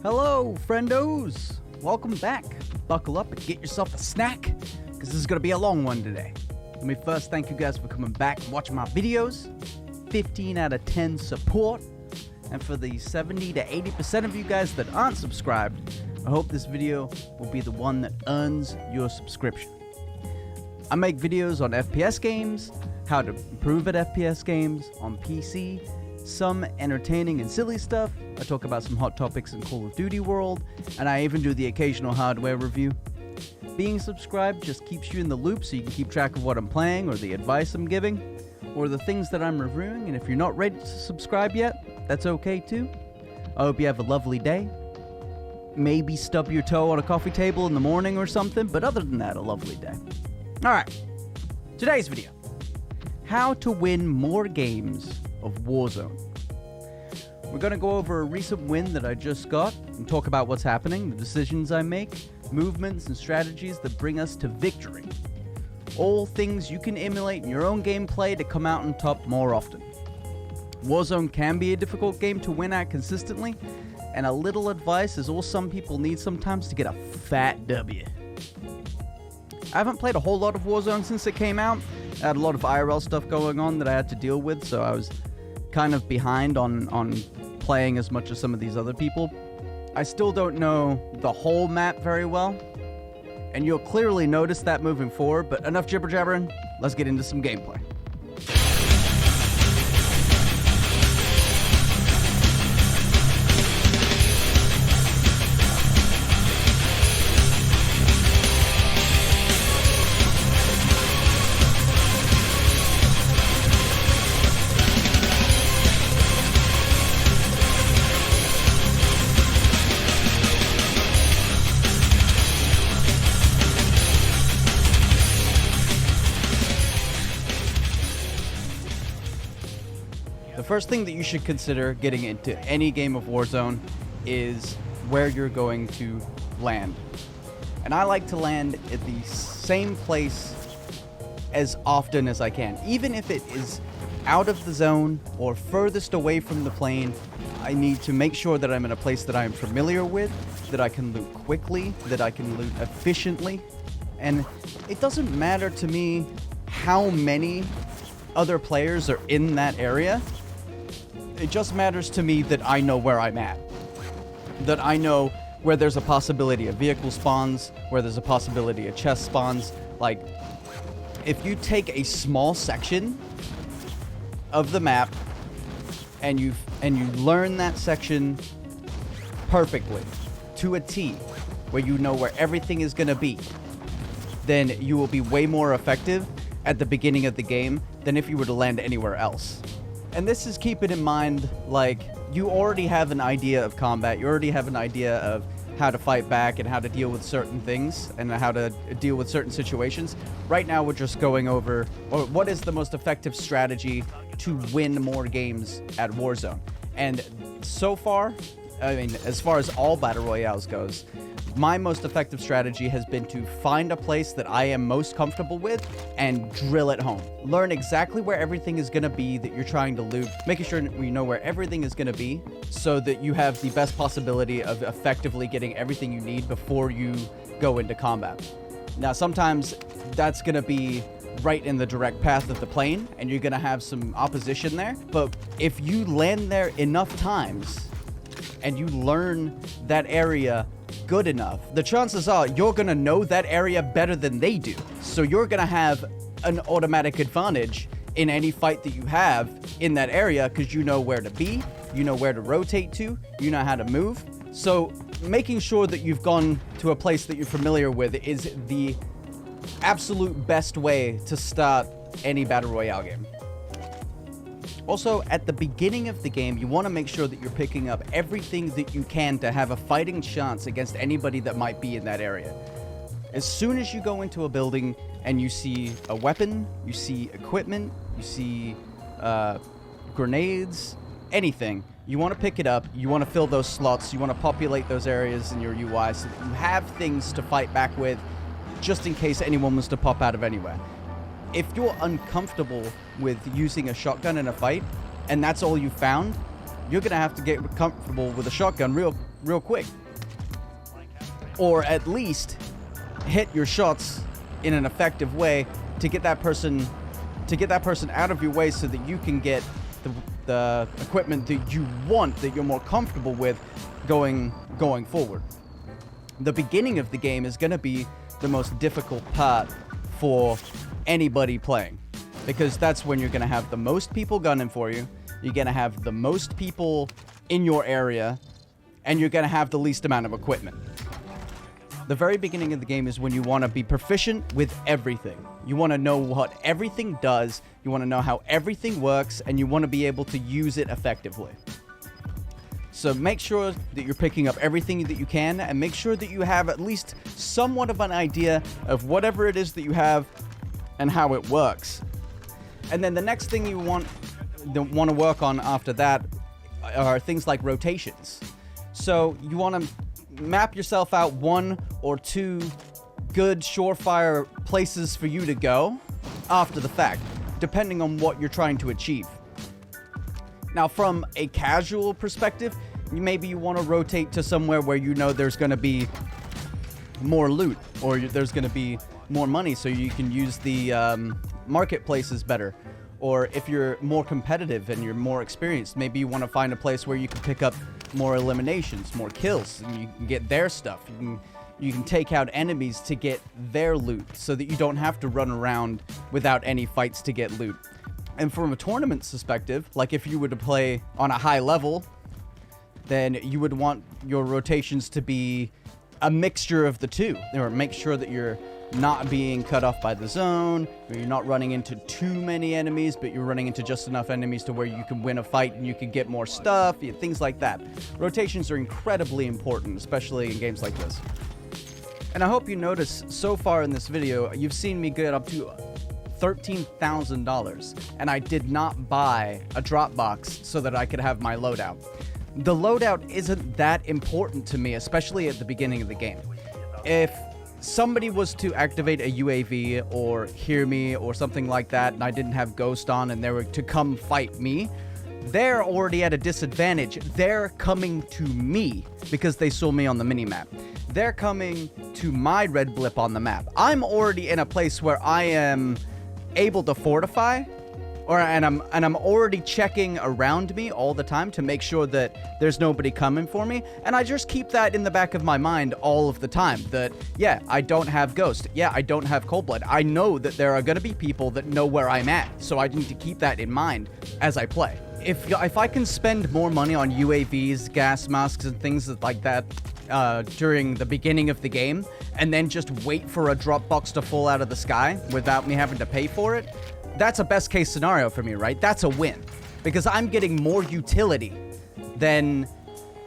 Hello, friendos! Welcome back. Buckle up and get yourself a snack, because this is going to be a long one today. Let me first thank you guys for coming back and watching my videos. 15 out of 10 support. And for the 70 to 80% of you guys that aren't subscribed, I hope this video will be the one that earns your subscription. I make videos on FPS games, how to improve at FPS games, on PC, some entertaining and silly stuff. I talk about some hot topics in Call of Duty World, and I even do the occasional hardware review. Being subscribed just keeps you in the loop so you can keep track of what I'm playing, or the advice I'm giving, or the things that I'm reviewing. And if you're not ready to subscribe yet, that's okay too. I hope you have a lovely day. Maybe stub your toe on a coffee table in the morning or something, but other than that, a lovely day. Alright, today's video. How to win more games of Warzone. We're going to go over a recent win that I just got and talk about what's happening, the decisions I make, movements and strategies that bring us to victory. All things you can emulate in your own gameplay to come out on top more often. Warzone can be a difficult game to win at consistently, and a little advice is all some people need sometimes to get a fat W. I haven't played a whole lot of Warzone since it came out. I had a lot of IRL stuff going on that I had to deal with, so I was kind of behind on playing as much as some of these other people. I still don't know the whole map very well, and you'll clearly notice that moving forward, but enough jibber-jabbering, let's get into some gameplay. The first thing that you should consider getting into any game of Warzone is where you're going to land. And I like to land at the same place as often as I can. Even if it is out of the zone or furthest away from the plane, I need to make sure that I'm in a place that I am familiar with, that I can loot quickly, that I can loot efficiently. And it doesn't matter to me how many other players are in that area. It just matters to me that I know where I'm at. That I know where there's a possibility of vehicle spawns, where there's a possibility of chest spawns. Like, if you take a small section of the map and you learn that section perfectly to a T, where you know where everything is going to be, then you will be way more effective at the beginning of the game than if you were to land anywhere else. And this is keeping in mind, like, you already have an idea of combat, you already have an idea of how to fight back and how to deal with certain things and how to deal with certain situations. Right now we're just going over what is the most effective strategy to win more games at Warzone. And so far, I mean, as far as all battle royales goes, my most effective strategy has been to find a place that I am most comfortable with and drill it home. Learn exactly where everything is going to be that you're trying to loot, making sure you know where everything is going to be so that you have the best possibility of effectively getting everything you need before you go into combat. Now, sometimes that's going to be right in the direct path of the plane and you're going to have some opposition there. But if you land there enough times and you learn that area good enough, the chances are you're gonna know that area better than they do. So you're gonna have an automatic advantage in any fight that you have in that area because you know where to be, you know where to rotate to, you know how to move. So making sure that you've gone to a place that you're familiar with is the absolute best way to start any battle royale game. Also, at the beginning of the game, you want to make sure that you're picking up everything that you can to have a fighting chance against anybody that might be in that area. As soon as you go into a building and you see a weapon, you see equipment, you see grenades, anything, you want to pick it up, you want to fill those slots, you want to populate those areas in your UI so that you have things to fight back with just in case anyone was to pop out of anywhere. If you're uncomfortable with using a shotgun in a fight, and that's all you found, you're going to have to get comfortable with a shotgun real real quick. Or at least hit your shots in an effective way to get that person out of your way so that you can get the equipment that you want, that you're more comfortable with going forward. The beginning of the game is going to be the most difficult part for anybody playing, because that's when you're going to have the most people gunning for you, you're going to have the most people in your area, and you're going to have the least amount of equipment. The very beginning of the game is when you want to be proficient with everything. You want to know what everything does, you want to know how everything works, and you want to be able to use it effectively. So make sure that you're picking up everything that you can, and make sure that you have at least somewhat of an idea of whatever it is that you have and how it works. And then the next thing you want to work on after that are things like rotations. So you want to map yourself out 1 or 2 good surefire places for you to go after the fact, depending on what you're trying to achieve. Now, from a casual perspective, maybe you want to rotate to somewhere where you know there's going to be more loot, or there's going to be more money, so you can use the marketplaces better. Or if you're more competitive and you're more experienced, maybe you want to find a place where you can pick up more eliminations, more kills, and you can get their stuff. You can take out enemies to get their loot, so that you don't have to run around without any fights to get loot. And from a tournament perspective, like if you were to play on a high level, then you would want your rotations to be a mixture of the two. Or make sure that you're not being cut off by the zone, or you're not running into too many enemies, but you're running into just enough enemies to where you can win a fight and you can get more stuff, things like that. Rotations are incredibly important, especially in games like this. And I hope you notice so far in this video, you've seen me get up to $13,000, and I did not buy a drop box so that I could have my loadout. The loadout isn't that important to me, especially at the beginning of the game. If somebody was to activate a UAV or hear me or something like that, and I didn't have Ghost on and they were to come fight me, they're already at a disadvantage. They're coming to me because they saw me on the minimap. They're coming to my red blip on the map. I'm already in a place where I am able to fortify, and I'm already checking around me all the time to make sure that there's nobody coming for me, and I just keep that in the back of my mind all of the time, that yeah, I don't have Ghost, yeah, I don't have Cold Blood. I know that there are going to be people that know where I'm at, so I need to keep that in mind as I play. If I can spend more money on UAVs, gas masks, and things like that during the beginning of the game, and then just wait for a drop box to fall out of the sky without me having to pay for it, that's a best case scenario for me, right? That's a win, because I'm getting more utility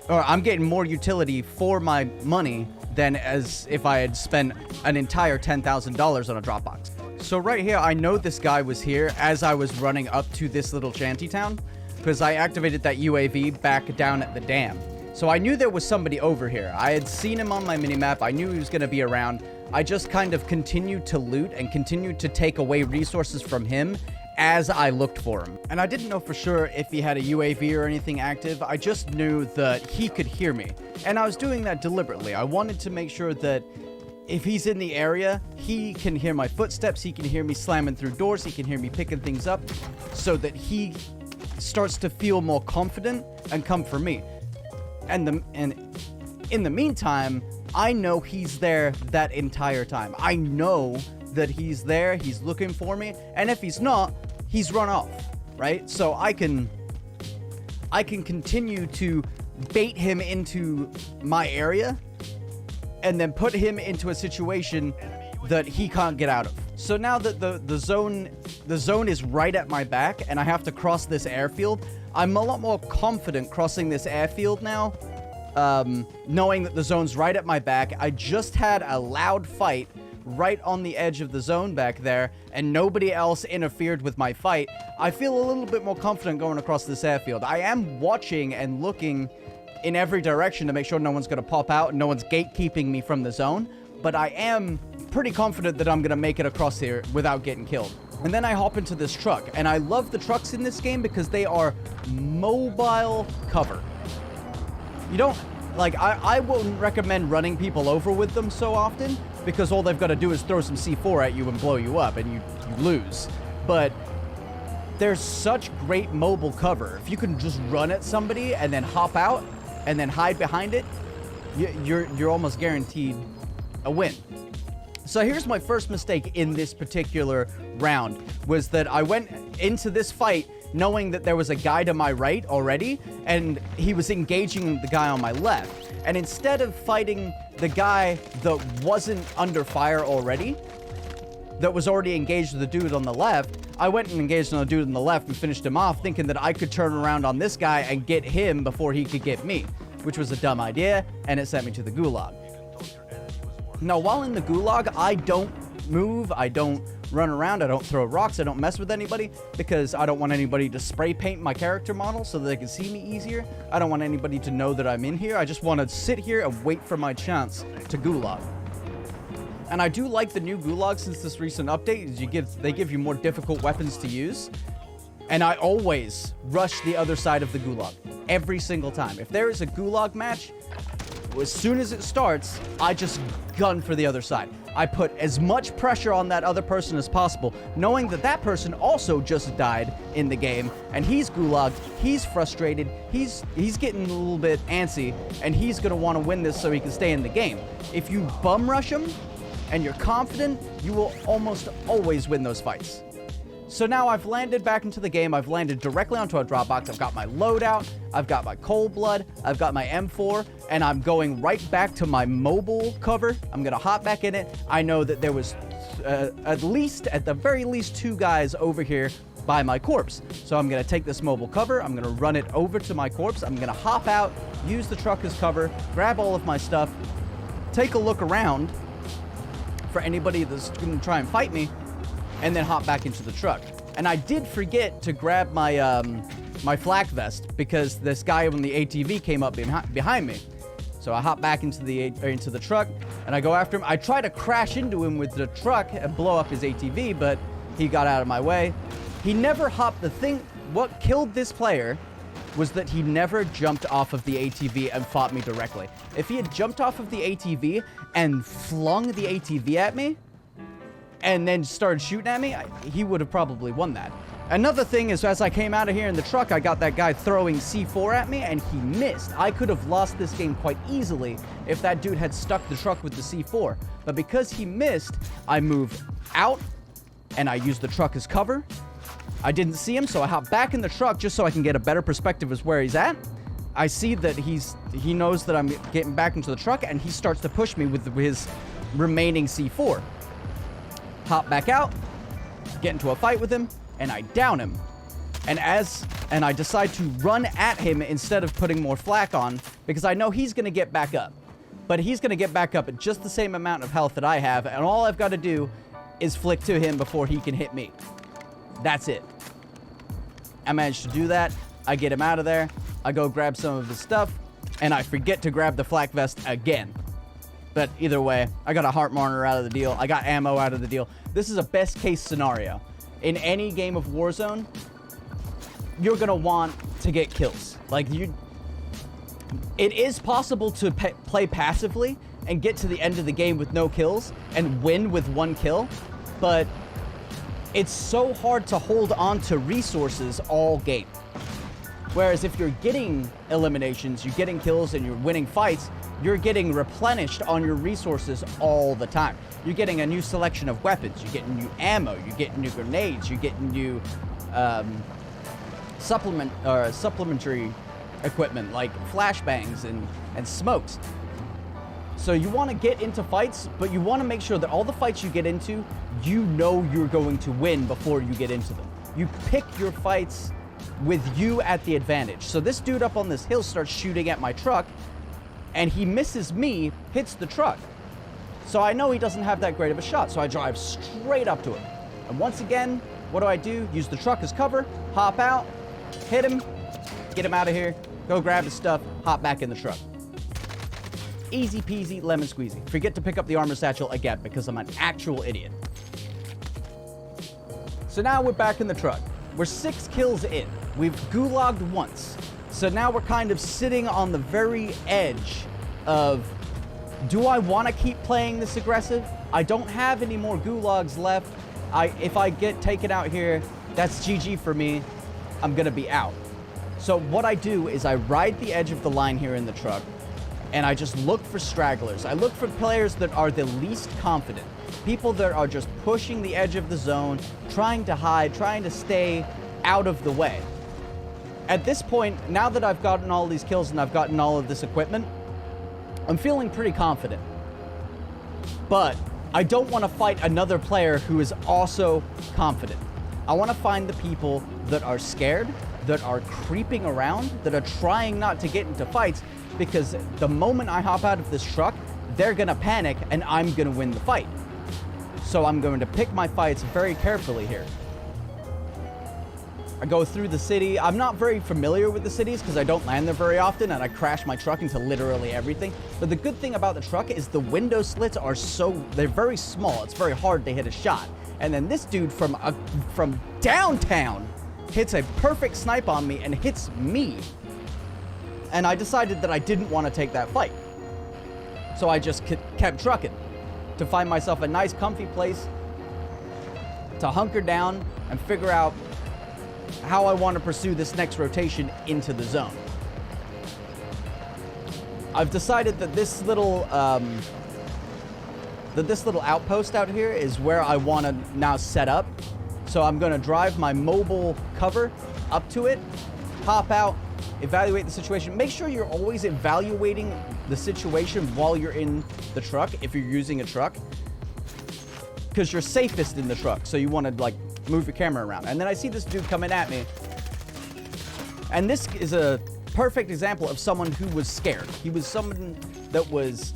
I'm getting more utility for my money than as if I had spent an entire $10,000 on a drop box. So right here, I know this guy was here as I was running up to this little shanty town, because I activated that UAV back down at the dam. So I knew there was somebody over here. I had seen him on my minimap. I knew he was going to be around. I just kind of continued to loot and continued to take away resources from him as I looked for him. And I didn't know for sure if he had a UAV or anything active. I just knew that he could hear me. And I was doing that deliberately. I wanted to make sure that if he's in the area, he can hear my footsteps, he can hear me slamming through doors, he can hear me picking things up, so that he starts to feel more confident and come for me. And in the meantime, I know he's there that entire time. I know that he's there, he's looking for me, and if he's not, he's run off, right? So I can continue to bait him into my area and then put him into a situation that he can't get out of. So now that the zone is right at my back and I have to cross this airfield, I'm a lot more confident crossing this airfield now, knowing that the zone's right at my back. I just had a loud fight right on the edge of the zone back there, and nobody else interfered with my fight. I feel a little bit more confident going across this airfield. I am watching and looking in every direction to make sure no one's going to pop out and no one's gatekeeping me from the zone, but I am pretty confident that I'm going to make it across here without getting killed. And then I hop into this truck, and I love the trucks in this game because they are mobile cover. You don't Like, I wouldn't recommend running people over with them so often, because all they've got to do is throw some C4 at you and blow you up, and you lose. But there's such great mobile cover. If you can just run at somebody and then hop out and then hide behind it, you're almost guaranteed a win. So here's my first mistake in this particular round, was that I went into this fight knowing that there was a guy to my right already, and he was engaging the guy on my left. And instead of fighting the guy that wasn't under fire already, that was already engaged with the dude on the left, I went and engaged on the dude on the left and finished him off, thinking that I could turn around on this guy and get him before he could get me, which was a dumb idea, and it sent me to the Gulag. Now, while in the Gulag, I don't move, I don't run around, I don't throw rocks, I don't mess with anybody, because I don't want anybody to spray paint my character model so that they can see me easier. I don't want anybody to know that I'm in here. I just want to sit here and wait for my chance to Gulag. And I do like the new Gulag since this recent update, is they give you more difficult weapons to use. And I always rush the other side of the Gulag. Every single time. If there is a Gulag match, as soon as it starts, I just gun for the other side. I put as much pressure on that other person as possible, knowing that that person also just died in the game, and he's Gulag, he's frustrated, he's getting a little bit antsy, and he's gonna want to win this so he can stay in the game. If you bum rush him, and you're confident, you will almost always win those fights. So now I've landed back into the game, I've landed directly onto a drop box, I've got my loadout, I've got my cold blood, I've got my M4, and I'm going right back to my mobile cover. I'm gonna hop back in it. I know that there was at the very least 2 guys over here by my corpse. So I'm gonna take this mobile cover, I'm gonna run it over to my corpse, I'm gonna hop out, use the truck as cover, grab all of my stuff, take a look around for anybody that's gonna try and fight me, and then hop back into the truck. And I did forget to grab my my flak vest, because this guy on the ATV came up behind me. So I hop back into the truck and I go after him. I try to crash into him with the truck and blow up his ATV, but he got out of my way. He never hopped. The thing, what killed this player was that he never jumped off of the ATV and fought me directly. If he had jumped off of the ATV and flung the ATV at me, and then started shooting at me, he would have probably won that. Another thing is, as I came out of here in the truck, I got that guy throwing C4 at me, and he missed. I could have lost this game quite easily if that dude had stuck the truck with the C4. But because he missed, I moved out, and I used the truck as cover. I didn't see him, so I hopped back in the truck just so I can get a better perspective as where he's at. I see that he knows that I'm getting back into the truck, and he starts to push me with his remaining C4. Hop back out, get into a fight with him, and I down him. And I decide to run at him instead of putting more flak on, because I know he's going to get back up. But he's going to get back up at just the same amount of health that I have, and all I've got to do is flick to him before he can hit me. That's it. I managed to do that. I get him out of there. I go grab some of his stuff, and I forget to grab the flak vest again. But either way, I got a heart monitor out of the deal. I got ammo out of the deal. This is a best case scenario. In any game of Warzone, you're going to want to get kills. Like, it is possible to play passively and get to the end of the game with no kills and win with 1 kill. But it's so hard to hold on to resources all game. Whereas if you're getting eliminations, you're getting kills, and you're winning fights, you're getting replenished on your resources all the time. You're getting a new selection of weapons, you're getting new ammo, you're getting new grenades, you're getting new supplementary equipment like flashbangs and smokes. So you want to get into fights, but you want to make sure that all the fights you get into, you know you're going to win before you get into them. You pick your fights with you at the advantage. So this dude up on this hill starts shooting at my truck, and he misses me, hits the truck. So I know he doesn't have that great of a shot, so I drive straight up to him. And once again, what do? Use the truck as cover, hop out, hit him, get him out of here, go grab his stuff, hop back in the truck. Easy peasy, lemon squeezy. Forget to pick up the armor satchel again, because I'm an actual idiot. So now we're back in the truck. We're 6 kills in. We've gulagged once. So now we're kind of sitting on the very edge of, do I want to keep playing this aggressive? I don't have any more gulags left. If I get taken out here, that's GG for me. I'm going to be out. So what I do is I ride the edge of the line here in the truck, and I just look for stragglers. I look for players that are the least confident. People that are just pushing the edge of the zone, trying to hide, trying to stay out of the way. At this point, now that I've gotten all these kills and I've gotten all of this equipment, I'm feeling pretty confident. But I don't want to fight another player who is also confident. I want to find the people that are scared, that are creeping around, that are trying not to get into fights, because the moment I hop out of this truck, they're going to panic and I'm going to win the fight. So I'm going to pick my fights very carefully here. I go through the city. I'm not very familiar with the cities because I don't land there very often, and I crash my truck into literally everything. But the good thing about the truck is the window slits are they're very small. It's very hard to hit a shot. And then this dude from downtown hits a perfect snipe on me and hits me. And I decided that I didn't want to take that fight. So I just kept trucking to find myself a nice comfy place to hunker down and figure out how I want to pursue this next rotation into the zone. I've decided that this little outpost out here is where I want to now set up. So I'm going to drive my mobile cover up to it, hop out, evaluate the situation. Make sure you're always evaluating the situation while you're in the truck, if you're using a truck, because you're safest in the truck. So you want to like move your camera around. And then I see this dude coming at me. And this is a perfect example of someone who was scared. He was someone that was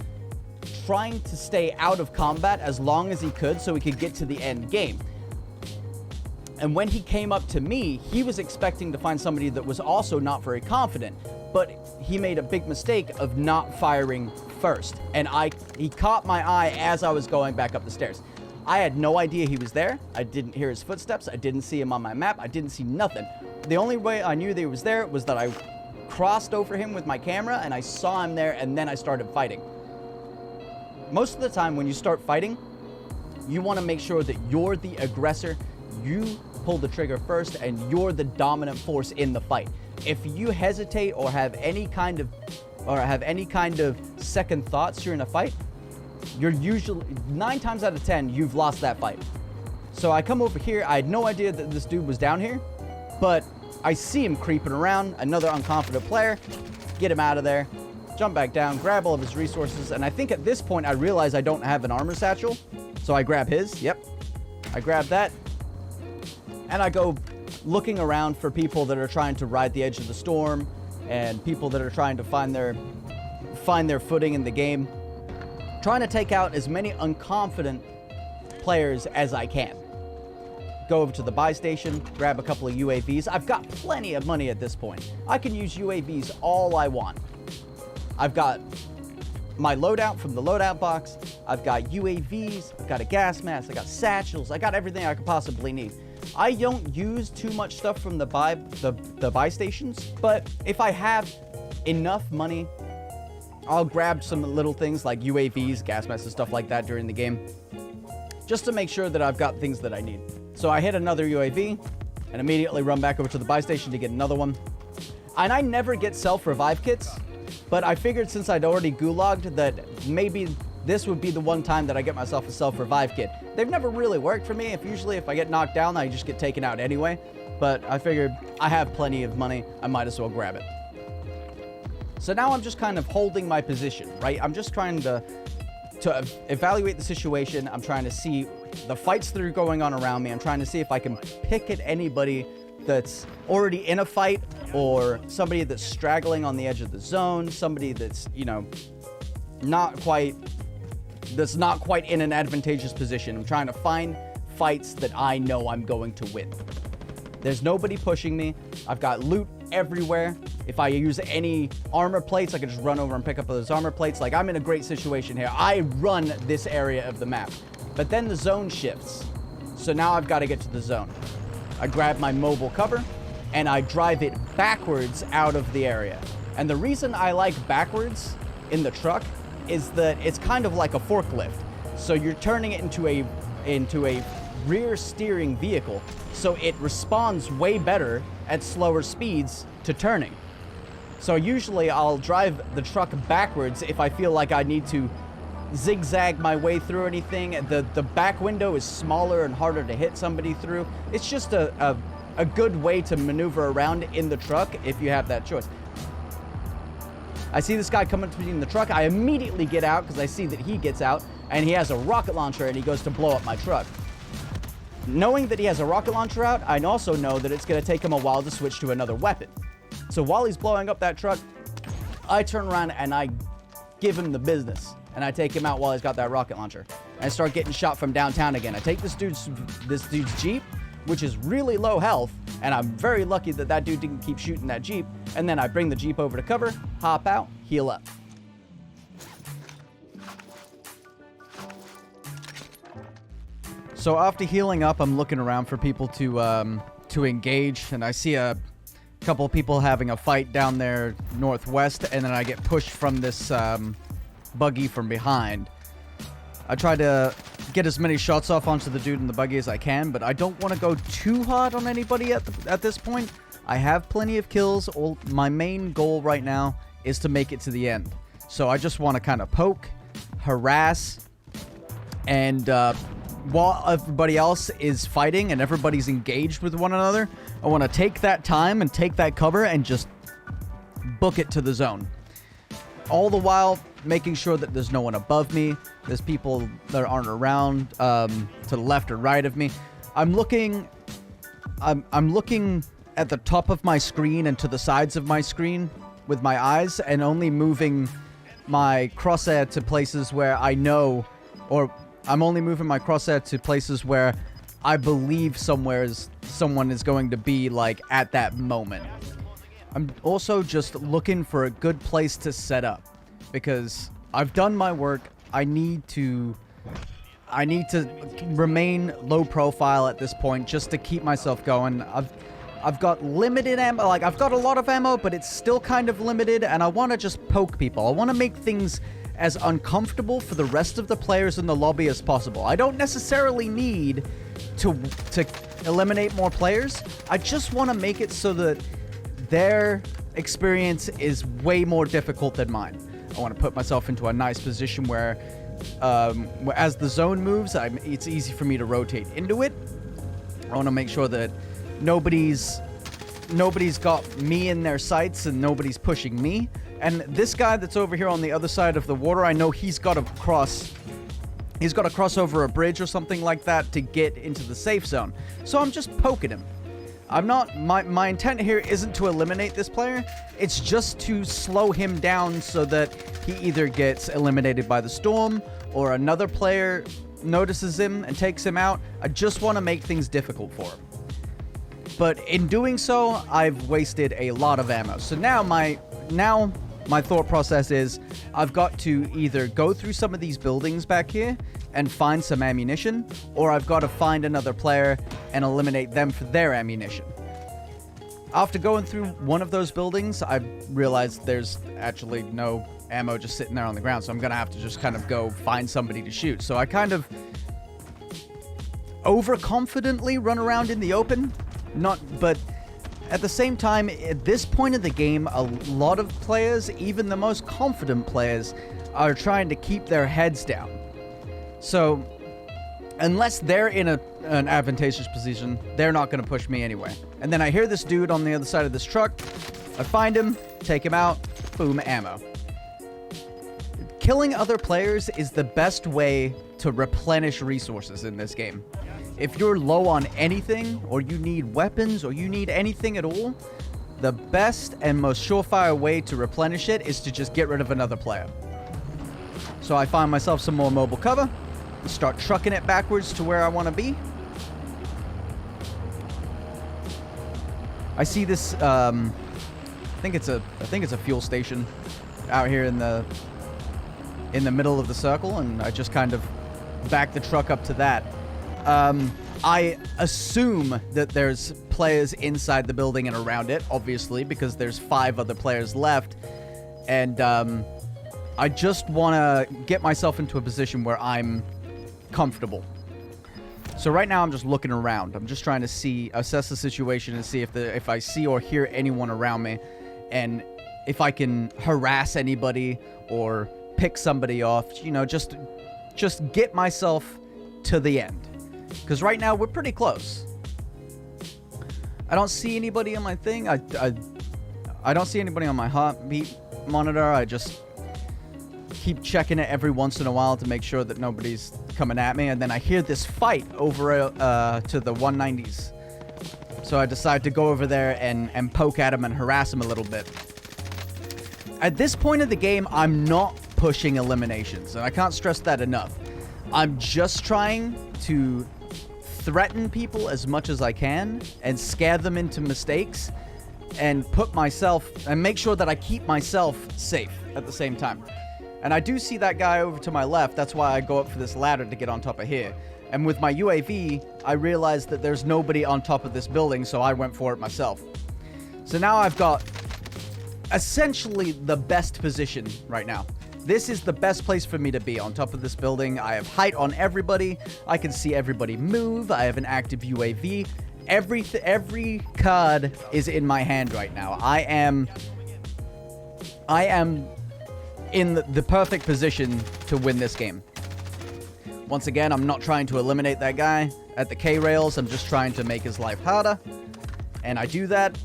trying to stay out of combat as long as he could so he could get to the end game. And when he came up to me, he was expecting to find somebody that was also not very confident, but he made a big mistake of not firing first. And he caught my eye as I was going back up the stairs. I had no idea he was there. I didn't hear his footsteps. I didn't see him on my map. I didn't see nothing. The only way I knew that he was there was that I crossed over him with my camera and I saw him there, and then I started fighting. Most of the time when you start fighting, you want to make sure that you're the aggressor. You pull the trigger first and you're the dominant force in the fight. If you hesitate or have any kind of second thoughts during a fight, you're usually 9 times out of 10 you've lost that fight. So I come over here. I had no idea that this dude was down here, but I see him creeping around, another unconfident player. Get him out of there, jump back down, grab all of his resources, and I think at this point I realize I don't have an armor satchel, so I grab his. Yep, I grab that, and I go looking around for people that are trying to ride the edge of the storm and people that are trying to find their footing in the game. Trying to take out as many unconfident players as I can. Go over to the buy station, grab a couple of UAVs. I've got plenty of money at this point. I can use UAVs all I want. I've got my loadout from the loadout box. I've got UAVs. I've got a gas mask. I got satchels. I got everything I could possibly need. I don't use too much stuff from the buy stations, but if I have enough money, I'll grab some little things like UAVs, gas masks, and stuff like that during the game, just to make sure that I've got things that I need. So I hit another UAV and immediately run back over to the buy station to get another one. And I never get self-revive kits, but I figured since I'd already gulagged that maybe this would be the one time that I get myself a self-revive kit. They've never really worked for me. Usually if I get knocked down, I just get taken out anyway. But I figured I have plenty of money. I might as well grab it. So now I'm just kind of holding my position, right? I'm just trying to evaluate the situation. I'm trying to see the fights that are going on around me. I'm trying to see if I can pick at anybody that's already in a fight, or somebody that's straggling on the edge of the zone, somebody that's, you know, not quite in an advantageous position. I'm trying to find fights that I know I'm going to win. There's nobody pushing me. I've got loot everywhere. If I use any armor plates, I can just run over and pick up those armor plates. Like, I'm in a great situation here. I run this area of the map. But then the zone shifts. So now I've got to get to the zone. I grab my mobile cover, and I drive it backwards out of the area. And the reason I like backwards in the truck is that it's kind of like a forklift. So you're turning it into a rear steering vehicle, so it responds way better at slower speeds to turning. So usually I'll drive the truck backwards if I feel like I need to zigzag my way through anything. The back window is smaller and harder to hit somebody through. It's just a good way to maneuver around in the truck if you have that choice. I see this guy coming between the truck. I immediately get out because I see that he gets out and he has a rocket launcher and he goes to blow up my truck. Knowing that he has a rocket launcher out, I also know that it's going to take him a while to switch to another weapon. So while he's blowing up that truck, I turn around and I give him the business. And I take him out while he's got that rocket launcher. And I start getting shot from downtown again. I take this dude's Jeep, which is really low health, and I'm very lucky that that dude didn't keep shooting that Jeep. And then I bring the Jeep over to cover, hop out, heal up. So after healing up, I'm looking around for people to engage, and I see a couple of people having a fight down there northwest, and then I get pushed from this buggy from behind. I try to get as many shots off onto the dude in the buggy as I can, but I don't want to go too hard on anybody at this point. I have plenty of kills. My main goal right now is to make it to the end. So I just want to kind of poke, harass, and while everybody else is fighting and everybody's engaged with one another, I want to take that time and take that cover and just book it to the zone. All the while making sure that there's no one above me. There's people that aren't around to the left or right of me. I'm looking at the top of my screen and to the sides of my screen with my eyes, and only moving my crosshair to places where I know, or I'm only moving my crosshair to places where I believe someone is going to be, like, at that moment. I'm also just looking for a good place to set up, because I've done my work. I need to remain low profile at this point just to keep myself going. I've got limited ammo. Like, I've got a lot of ammo, but it's still kind of limited, and I want to just poke people. I want to make things as uncomfortable for the rest of the players in the lobby as possible. I don't necessarily need to eliminate more players. I just want to make it so that their experience is way more difficult than mine. I want to put myself into a nice position where as the zone moves, it's easy for me to rotate into it. I want to make sure that nobody's got me in their sights and nobody's pushing me. And this guy that's over here on the other side of the water, I know he's got to cross over a bridge or something like that to get into the safe zone. So I'm just poking him. I'm not, my intent here isn't to eliminate this player. It's just to slow him down so that he either gets eliminated by the storm or another player notices him and takes him out. I just want to make things difficult for him. But in doing so, I've wasted a lot of ammo. So now my thought process is I've got to either go through some of these buildings back here and find some ammunition, or I've got to find another player and eliminate them for their ammunition. After going through one of those buildings, I realized there's actually no ammo just sitting there on the ground, so I'm going to have to just kind of go find somebody to shoot. So I kind of overconfidently run around in the open, but at the same time, at this point of the game, a lot of players, even the most confident players, are trying to keep their heads down. So, unless they're in an advantageous position, they're not going to push me anyway. And then I hear this dude on the other side of this truck. I find him, take him out, boom, ammo. Killing other players is the best way to replenish resources in this game. If you're low on anything, or you need weapons, or you need anything at all, the best and most surefire way to replenish it is to just get rid of another player. So I find myself some more mobile cover, start trucking it backwards to where I want to be. I see this, I think it's a fuel station out here in the middle of the circle, and I just kind of back the truck up to that. I assume that there's players inside the building and around it, obviously, because there's 5 other players left. And I just want to get myself into a position where I'm comfortable. So right now I'm just looking around. I'm just trying to assess the situation and see if I see or hear anyone around me, and if I can harass anybody or pick somebody off. You know, just get myself to the end. Because right now we're pretty close. I don't see anybody on my thing. I don't see anybody on my heartbeat monitor. I just keep checking it every once in a while to make sure that nobody's coming at me. And then I hear this fight over to the 190s. So I decide to go over there and poke at him and harass him a little bit. At this point of the game, I'm not pushing eliminations. And I can't stress that enough. I'm just trying to threaten people as much as I can and scare them into mistakes and make sure that I keep myself safe at the same time. And I do see that guy over to my left. That's why I go up for this ladder to get on top of here. And with my UAV, I realized that there's nobody on top of this building, so I went for it myself. So now I've got essentially the best position right now. This is the best place for me to be, on top of this building. I have height on everybody. I can see everybody move. I have an active UAV. Every card is in my hand right now. I am in the perfect position to win this game. Once again, I'm not trying to eliminate that guy at the K-rails. I'm just trying to make his life harder. And I do that.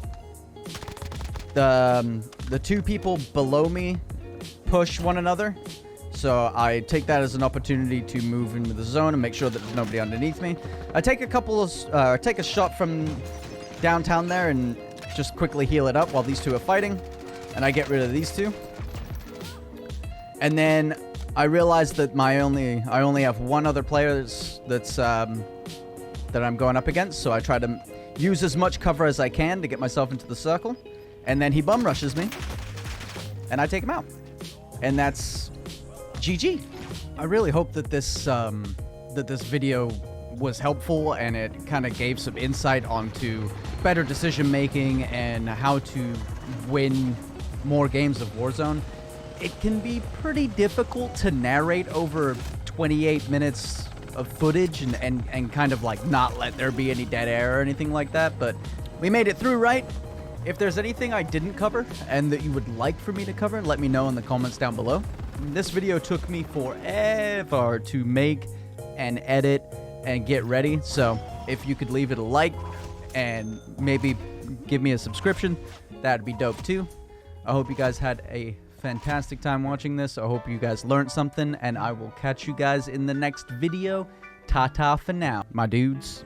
The 2 people below me push one another, so I take that as an opportunity to move into the zone and make sure that there's nobody underneath me. I take a shot from downtown there and just quickly heal it up while these 2 are fighting, and I get rid of these 2. And then I realize that I only have 1 other player that I'm going up against, so I try to use as much cover as I can to get myself into the circle, and then he bum rushes me, and I take him out. And that's GG. I really hope that this video was helpful and it kind of gave some insight onto better decision making and how to win more games of Warzone. It can be pretty difficult to narrate over 28 minutes of footage and kind of like not let there be any dead air or anything like that, but we made it through, right? If there's anything I didn't cover and that you would like for me to cover, let me know in the comments down below. This video took me forever to make and edit and get ready, so if you could leave it a like and maybe give me a subscription, that'd be dope too. I hope you guys had a fantastic time watching this. I hope you guys learned something, and I will catch you guys in the next video. Ta-ta for now, my dudes.